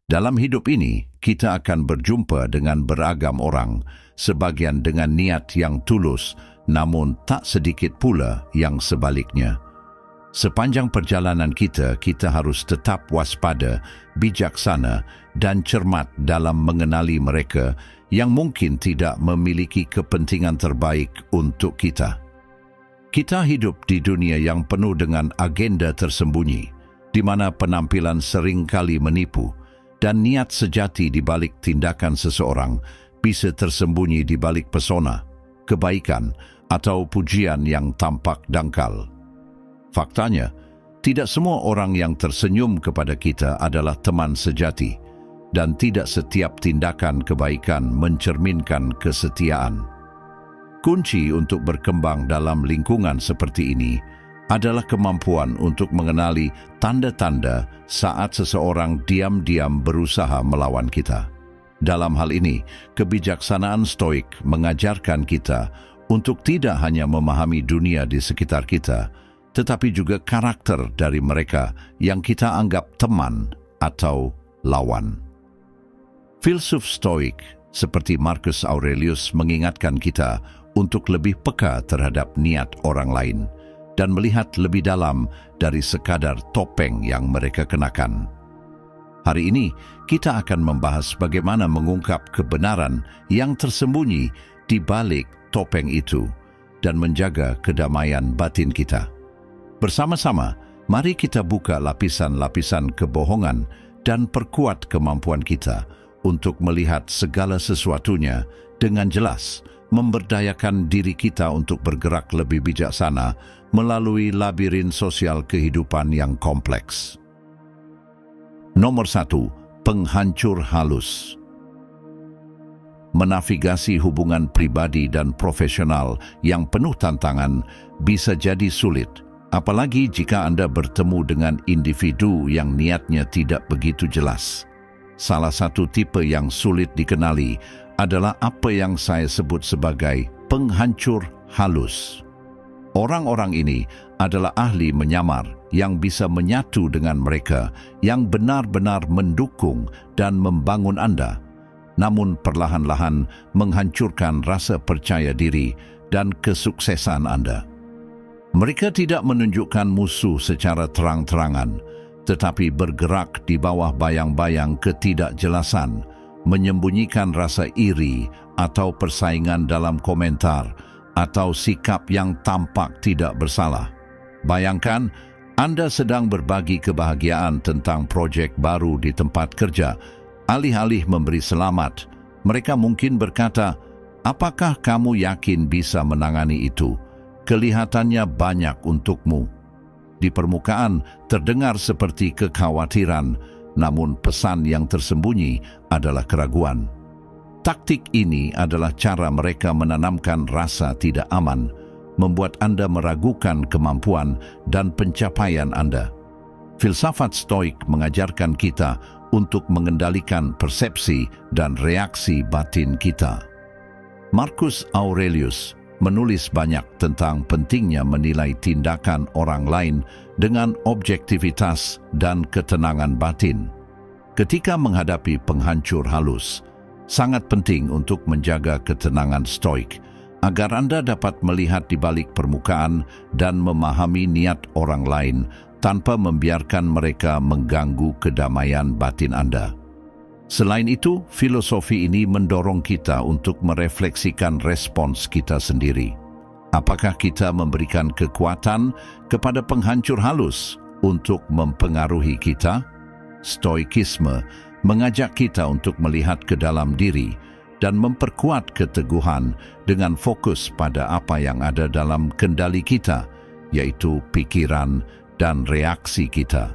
Dalam hidup ini, kita akan berjumpa dengan beragam orang, sebagian dengan niat yang tulus, namun tak sedikit pula yang sebaliknya. Sepanjang perjalanan kita harus tetap waspada, bijaksana, dan cermat dalam mengenali mereka yang mungkin tidak memiliki kepentingan terbaik untuk kita. Kita hidup di dunia yang penuh dengan agenda tersembunyi, di mana penampilan seringkali menipu, dan niat sejati di balik tindakan seseorang bisa tersembunyi di balik pesona, kebaikan, atau pujian yang tampak dangkal. Faktanya, tidak semua orang yang tersenyum kepada kita adalah teman sejati, dan tidak setiap tindakan kebaikan mencerminkan kesetiaan. Kunci untuk berkembang dalam lingkungan seperti ini adalah kemampuan untuk mengenali tanda-tanda saat seseorang diam-diam berusaha melawan kita. Dalam hal ini, kebijaksanaan stoik mengajarkan kita untuk tidak hanya memahami dunia di sekitar kita, tetapi juga karakter dari mereka yang kita anggap teman atau lawan. Filsuf stoik seperti Marcus Aurelius mengingatkan kita untuk lebih peka terhadap niat orang lain dan melihat lebih dalam dari sekadar topeng yang mereka kenakan. Hari ini, kita akan membahas bagaimana mengungkap kebenaran yang tersembunyi di balik topeng itu dan menjaga kedamaian batin kita. Bersama-sama, mari kita buka lapisan-lapisan kebohongan dan perkuat kemampuan kita untuk melihat segala sesuatunya dengan jelas, memberdayakan diri kita untuk bergerak lebih bijaksana melalui labirin sosial kehidupan yang kompleks. Nomor 1. Penghancur halus. Menavigasi hubungan pribadi dan profesional yang penuh tantangan bisa jadi sulit, apalagi jika Anda bertemu dengan individu yang niatnya tidak begitu jelas. Salah satu tipe yang sulit dikenali adalah apa yang saya sebut sebagai penghancur halus. Orang-orang ini adalah ahli menyamar yang bisa menyatu dengan mereka yang benar-benar mendukung dan membangun Anda, namun perlahan-lahan menghancurkan rasa percaya diri dan kesuksesan Anda. Mereka tidak menunjukkan musuh secara terang-terangan, tetapi bergerak di bawah bayang-bayang ketidakjelasan, menyembunyikan rasa iri atau persaingan dalam komentar, atau sikap yang tampak tidak bersalah. Bayangkan, Anda sedang berbagi kebahagiaan tentang proyek baru di tempat kerja. Alih-alih memberi selamat, mereka mungkin berkata, "Apakah kamu yakin bisa menangani itu? Kelihatannya banyak untukmu." Di permukaan terdengar seperti kekhawatiran, namun pesan yang tersembunyi adalah keraguan. Taktik ini adalah cara mereka menanamkan rasa tidak aman, membuat Anda meragukan kemampuan dan pencapaian Anda. Filsafat stoik mengajarkan kita untuk mengendalikan persepsi dan reaksi batin kita. Marcus Aurelius menulis banyak tentang pentingnya menilai tindakan orang lain dengan objektivitas dan ketenangan batin. Ketika menghadapi penghancur halus, sangat penting untuk menjaga ketenangan stoik agar Anda dapat melihat di balik permukaan dan memahami niat orang lain tanpa membiarkan mereka mengganggu kedamaian batin Anda. Selain itu, filosofi ini mendorong kita untuk merefleksikan respons kita sendiri. Apakah kita memberikan kekuatan kepada penghancur halus untuk mempengaruhi kita? Stoikisme mengajak kita untuk melihat ke dalam diri dan memperkuat keteguhan dengan fokus pada apa yang ada dalam kendali kita, yaitu pikiran dan reaksi kita.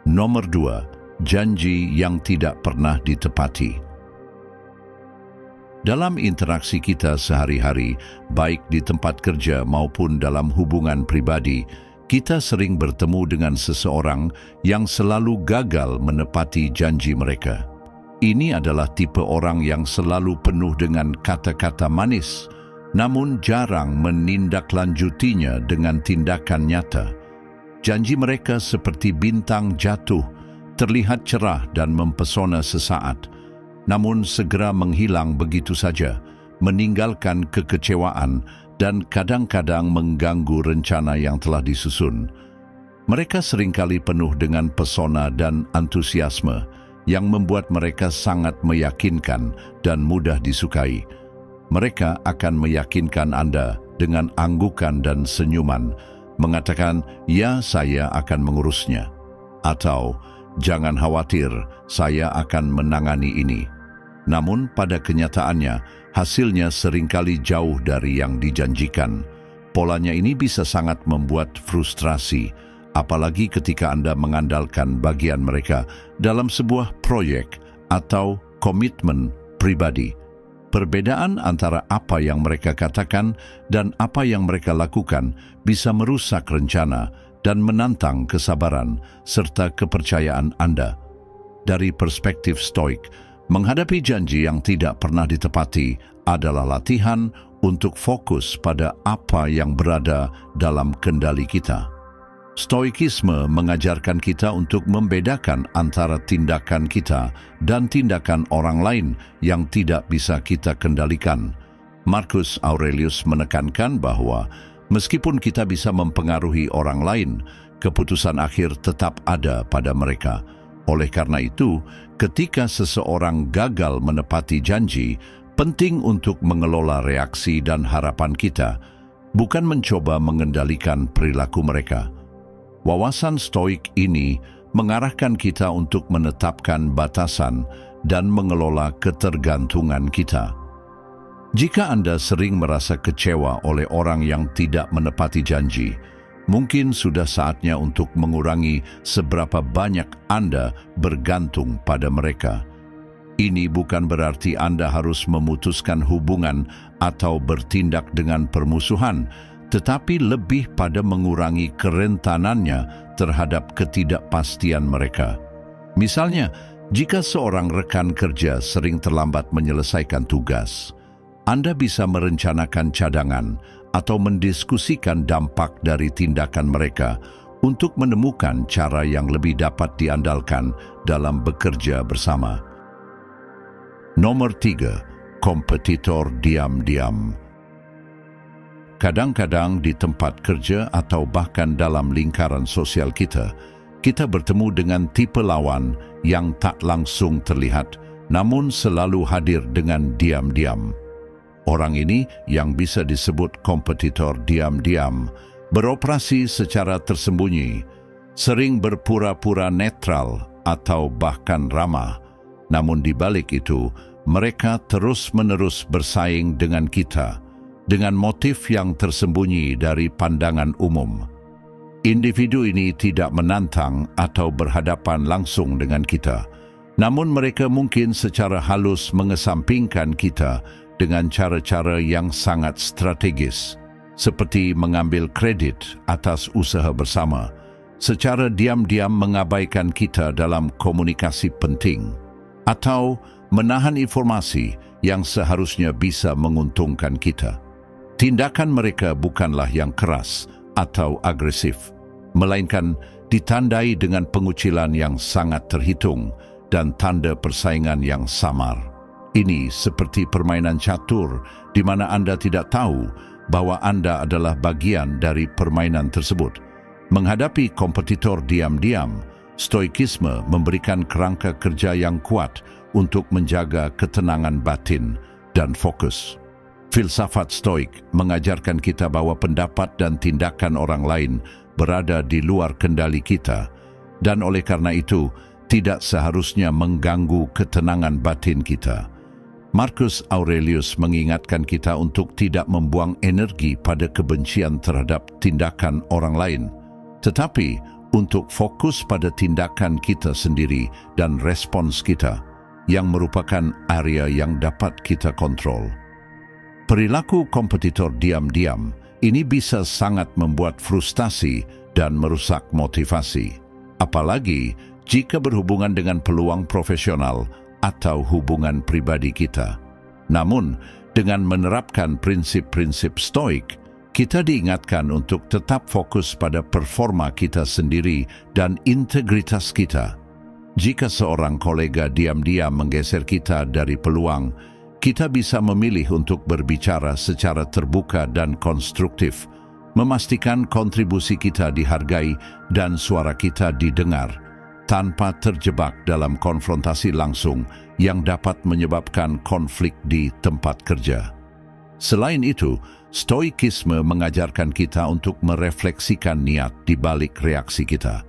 Nomor 2. Janji yang tidak pernah ditepati. Dalam interaksi kita sehari-hari, baik di tempat kerja maupun dalam hubungan pribadi, kita sering bertemu dengan seseorang yang selalu gagal menepati janji mereka. Ini adalah tipe orang yang selalu penuh dengan kata-kata manis, namun jarang menindaklanjutinya dengan tindakan nyata. Janji mereka seperti bintang jatuh, terlihat cerah dan mempesona sesaat, namun segera menghilang begitu saja, meninggalkan kekecewaan dan kadang-kadang mengganggu rencana yang telah disusun. Mereka seringkali penuh dengan pesona dan antusiasme yang membuat mereka sangat meyakinkan dan mudah disukai. Mereka akan meyakinkan Anda dengan anggukan dan senyuman, mengatakan, "Ya, saya akan mengurusnya," atau "Jangan khawatir, saya akan menangani ini." Namun pada kenyataannya, hasilnya seringkali jauh dari yang dijanjikan. Polanya ini bisa sangat membuat frustrasi, apalagi ketika Anda mengandalkan bagian mereka dalam sebuah proyek atau komitmen pribadi. Perbedaan antara apa yang mereka katakan dan apa yang mereka lakukan bisa merusak rencana dan menantang kesabaran serta kepercayaan Anda. Dari perspektif Stoik, menghadapi janji yang tidak pernah ditepati adalah latihan untuk fokus pada apa yang berada dalam kendali kita. Stoikisme mengajarkan kita untuk membedakan antara tindakan kita dan tindakan orang lain yang tidak bisa kita kendalikan. Marcus Aurelius menekankan bahwa meskipun kita bisa mempengaruhi orang lain, keputusan akhir tetap ada pada mereka. Oleh karena itu, ketika seseorang gagal menepati janji, penting untuk mengelola reaksi dan harapan kita, bukan mencoba mengendalikan perilaku mereka. Wawasan Stoik ini mengarahkan kita untuk menetapkan batasan dan mengelola ketergantungan kita. Jika Anda sering merasa kecewa oleh orang yang tidak menepati janji, mungkin sudah saatnya untuk mengurangi seberapa banyak Anda bergantung pada mereka. Ini bukan berarti Anda harus memutuskan hubungan atau bertindak dengan permusuhan, tetapi lebih pada mengurangi kerentanannya terhadap ketidakpastian mereka. Misalnya, jika seorang rekan kerja sering terlambat menyelesaikan tugas, Anda bisa merencanakan cadangan atau mendiskusikan dampak dari tindakan mereka untuk menemukan cara yang lebih dapat diandalkan dalam bekerja bersama. Nomor 3, kompetitor diam-diam. Kadang-kadang di tempat kerja atau bahkan dalam lingkaran sosial kita, kita bertemu dengan tipe lawan yang tak langsung terlihat, namun selalu hadir dengan diam-diam. Orang ini yang bisa disebut kompetitor diam-diam, beroperasi secara tersembunyi, sering berpura-pura netral atau bahkan ramah. Namun di balik itu, mereka terus-menerus bersaing dengan kita, dengan motif yang tersembunyi dari pandangan umum. Individu ini tidak menantang atau berhadapan langsung dengan kita, namun mereka mungkin secara halus mengesampingkan kita dengan cara-cara yang sangat strategis, seperti mengambil kredit atas usaha bersama, secara diam-diam mengabaikan kita dalam komunikasi penting, atau menahan informasi yang seharusnya bisa menguntungkan kita. Tindakan mereka bukanlah yang keras atau agresif, melainkan ditandai dengan pengucilan yang sangat terhitung dan tanda persaingan yang samar. Ini seperti permainan catur di mana Anda tidak tahu bahwa Anda adalah bagian dari permainan tersebut. Menghadapi kompetitor diam-diam, Stoikisme memberikan kerangka kerja yang kuat untuk menjaga ketenangan batin dan fokus. Filsafat Stoik mengajarkan kita bahwa pendapat dan tindakan orang lain berada di luar kendali kita, dan oleh karena itu tidak seharusnya mengganggu ketenangan batin kita. Marcus Aurelius mengingatkan kita untuk tidak membuang energi pada kebencian terhadap tindakan orang lain, tetapi untuk fokus pada tindakan kita sendiri dan respons kita, yang merupakan area yang dapat kita kontrol. Perilaku kompetitor diam-diam ini bisa sangat membuat frustasi dan merusak motivasi, apalagi jika berhubungan dengan peluang profesional atau hubungan pribadi kita. Namun, dengan menerapkan prinsip-prinsip Stoik, kita diingatkan untuk tetap fokus pada performa kita sendiri dan integritas kita. Jika seorang kolega diam-diam menggeser kita dari peluang, kita bisa memilih untuk berbicara secara terbuka dan konstruktif, memastikan kontribusi kita dihargai dan suara kita didengar, tanpa terjebak dalam konfrontasi langsung yang dapat menyebabkan konflik di tempat kerja. Selain itu, stoikisme mengajarkan kita untuk merefleksikan niat di balik reaksi kita.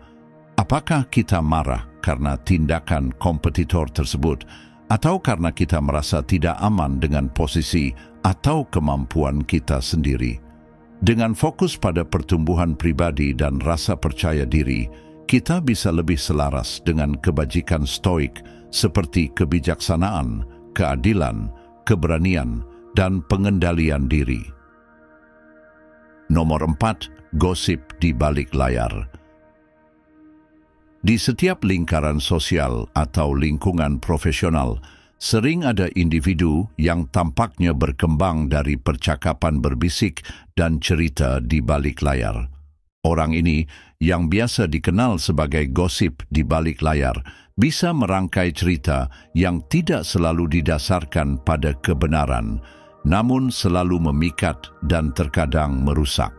Apakah kita marah karena tindakan kompetitor tersebut, atau karena kita merasa tidak aman dengan posisi atau kemampuan kita sendiri? Dengan fokus pada pertumbuhan pribadi dan rasa percaya diri, kita bisa lebih selaras dengan kebajikan stoik seperti kebijaksanaan, keadilan, keberanian, dan pengendalian diri. Nomor 4, gosip di balik layar. Di setiap lingkaran sosial atau lingkungan profesional, sering ada individu yang tampaknya berkembang dari percakapan berbisik dan cerita di balik layar. Orang ini, yang biasa dikenal sebagai gosip di balik layar, bisa merangkai cerita yang tidak selalu didasarkan pada kebenaran, namun selalu memikat dan terkadang merusak.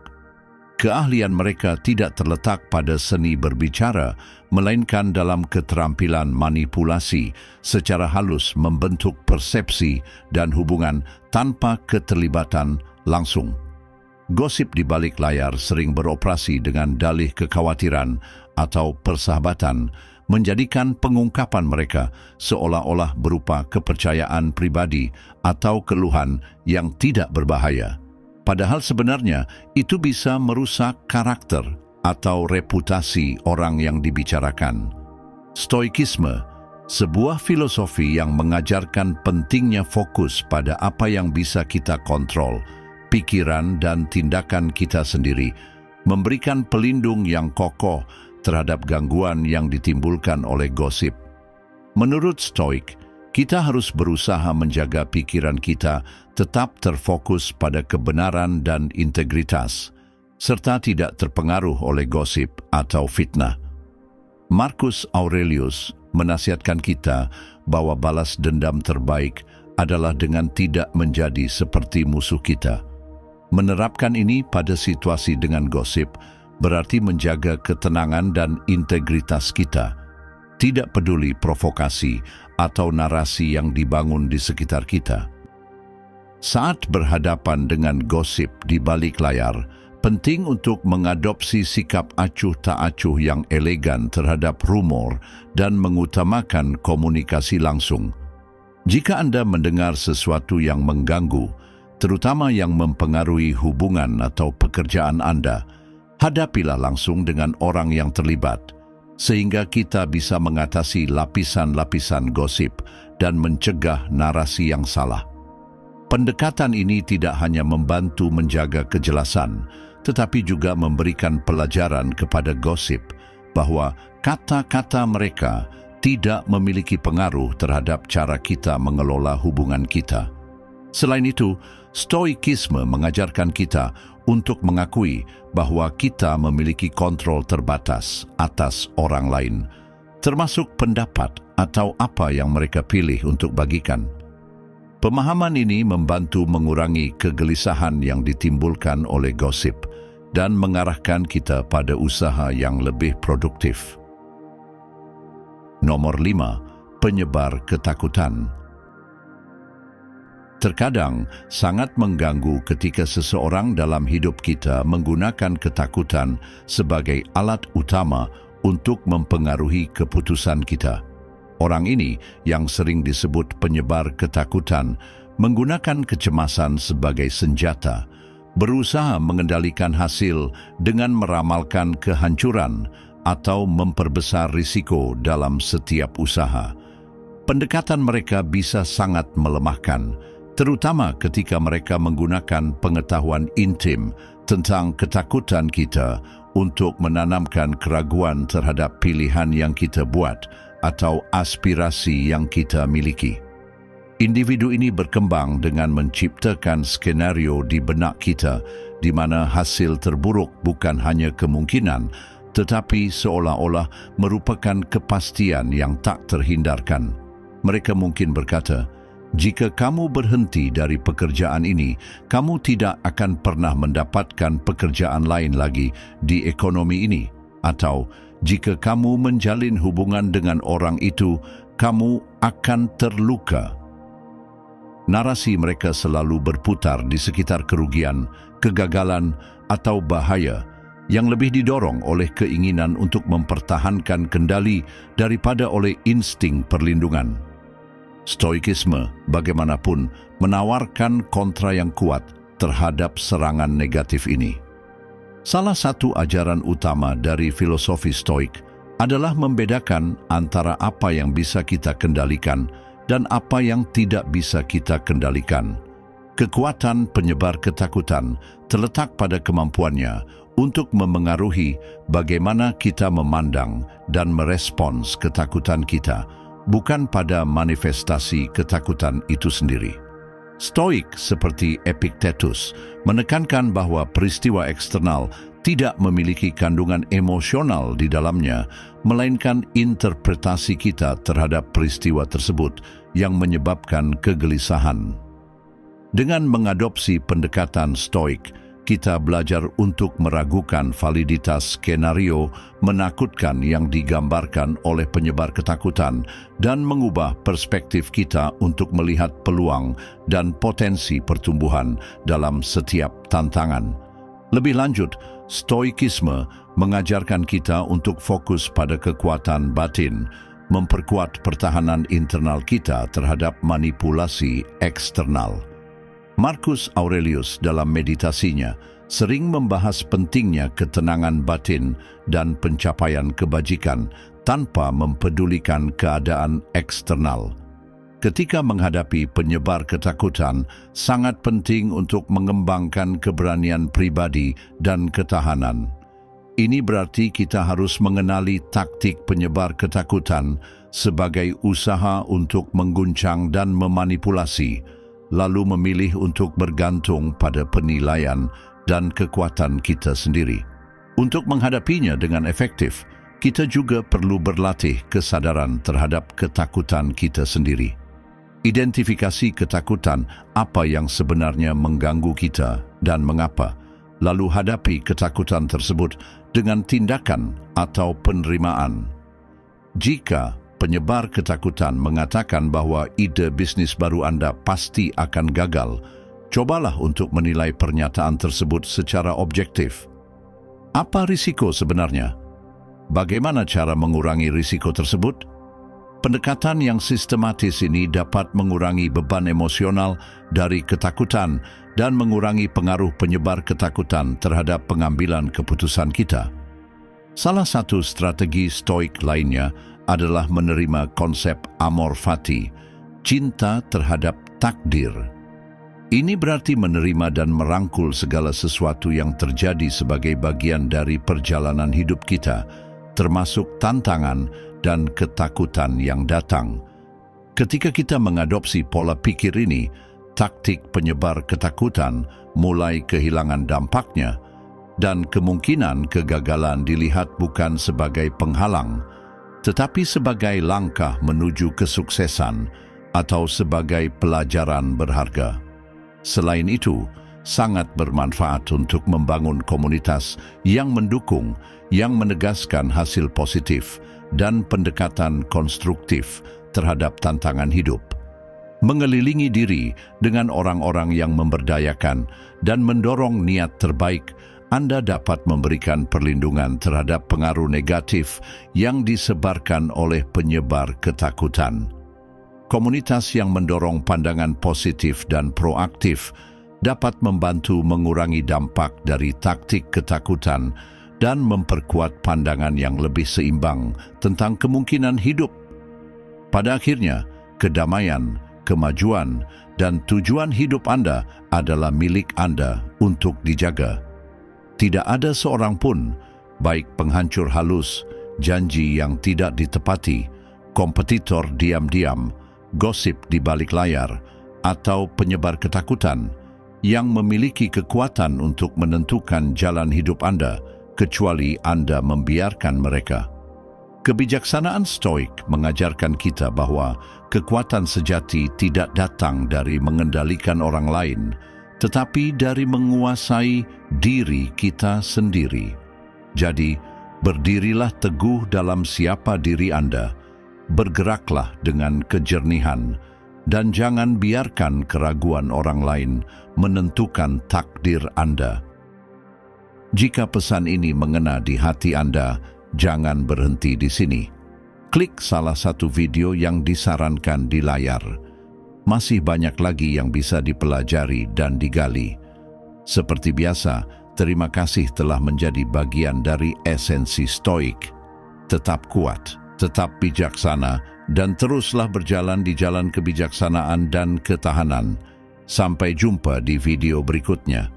Keahlian mereka tidak terletak pada seni berbicara, melainkan dalam keterampilan manipulasi secara halus membentuk persepsi dan hubungan tanpa keterlibatan langsung. Gosip di balik layar sering beroperasi dengan dalih kekhawatiran atau persahabatan, menjadikan pengungkapan mereka seolah-olah berupa kepercayaan pribadi atau keluhan yang tidak berbahaya. Padahal sebenarnya itu bisa merusak karakter atau reputasi orang yang dibicarakan. Stoikisme, sebuah filosofi yang mengajarkan pentingnya fokus pada apa yang bisa kita kontrol, pikiran dan tindakan kita sendiri, memberikan pelindung yang kokoh terhadap gangguan yang ditimbulkan oleh gosip. Menurut Stoik, kita harus berusaha menjaga pikiran kita tetap terfokus pada kebenaran dan integritas, serta tidak terpengaruh oleh gosip atau fitnah. Marcus Aurelius menasihatkan kita bahwa balas dendam terbaik adalah dengan tidak menjadi seperti musuh kita. Menerapkan ini pada situasi dengan gosip berarti menjaga ketenangan dan integritas kita, tidak peduli provokasi atau narasi yang dibangun di sekitar kita. Saat berhadapan dengan gosip di balik layar, penting untuk mengadopsi sikap acuh tak acuh yang elegan terhadap rumor dan mengutamakan komunikasi langsung. Jika Anda mendengar sesuatu yang mengganggu, terutama yang mempengaruhi hubungan atau pekerjaan Anda, hadapilah langsung dengan orang yang terlibat, sehingga kita bisa mengatasi lapisan-lapisan gosip dan mencegah narasi yang salah. Pendekatan ini tidak hanya membantu menjaga kejelasan, tetapi juga memberikan pelajaran kepada gosip bahwa kata-kata mereka tidak memiliki pengaruh terhadap cara kita mengelola hubungan kita. Selain itu, stoikisme mengajarkan kita untuk mengakui bahwa kita memiliki kontrol terbatas atas orang lain, termasuk pendapat atau apa yang mereka pilih untuk bagikan. Pemahaman ini membantu mengurangi kegelisahan yang ditimbulkan oleh gosip dan mengarahkan kita pada usaha yang lebih produktif. Nomor 5, penyebar ketakutan. Terkadang sangat mengganggu ketika seseorang dalam hidup kita menggunakan ketakutan sebagai alat utama untuk mempengaruhi keputusan kita. Orang ini, yang sering disebut penyebar ketakutan, menggunakan kecemasan sebagai senjata, berusaha mengendalikan hasil dengan meramalkan kehancuran atau memperbesar risiko dalam setiap usaha. Pendekatan mereka bisa sangat melemahkan, terutama ketika mereka menggunakan pengetahuan intim tentang ketakutan kita untuk menanamkan keraguan terhadap pilihan yang kita buat atau aspirasi yang kita miliki. Individu ini berkembang dengan menciptakan skenario di benak kita di mana hasil terburuk bukan hanya kemungkinan, tetapi seolah-olah merupakan kepastian yang tak terhindarkan. Mereka mungkin berkata, jika kamu berhenti dari pekerjaan ini, kamu tidak akan pernah mendapatkan pekerjaan lain lagi di ekonomi ini. Atau, jika kamu menjalin hubungan dengan orang itu, kamu akan terluka. Narasi mereka selalu berputar di sekitar kerugian, kegagalan, atau bahaya, yang lebih didorong oleh keinginan untuk mempertahankan kendali daripada oleh insting perlindungan. Stoikisme, bagaimanapun, menawarkan kontra yang kuat terhadap serangan negatif ini. Salah satu ajaran utama dari filosofi Stoik adalah membedakan antara apa yang bisa kita kendalikan dan apa yang tidak bisa kita kendalikan. Kekuatan penyebar ketakutan terletak pada kemampuannya untuk memengaruhi bagaimana kita memandang dan merespons ketakutan kita, bukan pada manifestasi ketakutan itu sendiri. Stoik seperti Epictetus menekankan bahwa peristiwa eksternal tidak memiliki kandungan emosional di dalamnya, melainkan interpretasi kita terhadap peristiwa tersebut yang menyebabkan kegelisahan. Dengan mengadopsi pendekatan Stoik, kita belajar untuk meragukan validitas skenario menakutkan yang digambarkan oleh penyebar ketakutan dan mengubah perspektif kita untuk melihat peluang dan potensi pertumbuhan dalam setiap tantangan. Lebih lanjut, Stoikisme mengajarkan kita untuk fokus pada kekuatan batin, memperkuat pertahanan internal kita terhadap manipulasi eksternal. Marcus Aurelius dalam meditasinya sering membahas pentingnya ketenangan batin dan pencapaian kebajikan tanpa mempedulikan keadaan eksternal. Ketika menghadapi penyebar ketakutan, sangat penting untuk mengembangkan keberanian pribadi dan ketahanan. Ini berarti kita harus mengenali taktik penyebar ketakutan sebagai usaha untuk mengguncang dan memanipulasi, lalu memilih untuk bergantung pada penilaian dan kekuatan kita sendiri. Untuk menghadapinya dengan efektif, kita juga perlu berlatih kesadaran terhadap ketakutan kita sendiri. Identifikasi ketakutan apa yang sebenarnya mengganggu kita dan mengapa, lalu hadapi ketakutan tersebut dengan tindakan atau penerimaan. Jika penyebar ketakutan mengatakan bahwa ide bisnis baru Anda pasti akan gagal, cobalah untuk menilai pernyataan tersebut secara objektif. Apa risiko sebenarnya? Bagaimana cara mengurangi risiko tersebut? Pendekatan yang sistematis ini dapat mengurangi beban emosional dari ketakutan dan mengurangi pengaruh penyebar ketakutan terhadap pengambilan keputusan kita. Salah satu strategi Stoik lainnya adalah menerima konsep amor fati, cinta terhadap takdir. Ini berarti menerima dan merangkul segala sesuatu yang terjadi sebagai bagian dari perjalanan hidup kita, termasuk tantangan dan ketakutan yang datang. Ketika kita mengadopsi pola pikir ini, taktik penyebar ketakutan mulai kehilangan dampaknya, dan kemungkinan kegagalan dilihat bukan sebagai penghalang, tetapi sebagai langkah menuju kesuksesan atau sebagai pelajaran berharga. Selain itu, sangat bermanfaat untuk membangun komunitas yang mendukung, yang menegaskan hasil positif dan pendekatan konstruktif terhadap tantangan hidup. Mengelilingi diri dengan orang-orang yang memberdayakan dan mendorong niat terbaik, Anda dapat memberikan perlindungan terhadap pengaruh negatif yang disebarkan oleh penyebar ketakutan. Komunitas yang mendorong pandangan positif dan proaktif dapat membantu mengurangi dampak dari taktik ketakutan dan memperkuat pandangan yang lebih seimbang tentang kemungkinan hidup. Pada akhirnya, kedamaian, kemajuan, dan tujuan hidup Anda adalah milik Anda untuk dijaga. Tidak ada seorang pun, baik penghancur halus, janji yang tidak ditepati, kompetitor diam-diam, gosip di balik layar, atau penyebar ketakutan, yang memiliki kekuatan untuk menentukan jalan hidup Anda kecuali Anda membiarkan mereka. Kebijaksanaan Stoik mengajarkan kita bahwa kekuatan sejati tidak datang dari mengendalikan orang lain, tetapi dari menguasai diri kita sendiri. Jadi, berdirilah teguh dalam siapa diri Anda, bergeraklah dengan kejernihan, dan jangan biarkan keraguan orang lain menentukan takdir Anda. Jika pesan ini mengena di hati Anda, jangan berhenti di sini. Klik salah satu video yang disarankan di layar. Masih banyak lagi yang bisa dipelajari dan digali. Seperti biasa, terima kasih telah menjadi bagian dari Esensi Stoik. Tetap kuat, tetap bijaksana, dan teruslah berjalan di jalan kebijaksanaan dan ketahanan. Sampai jumpa di video berikutnya.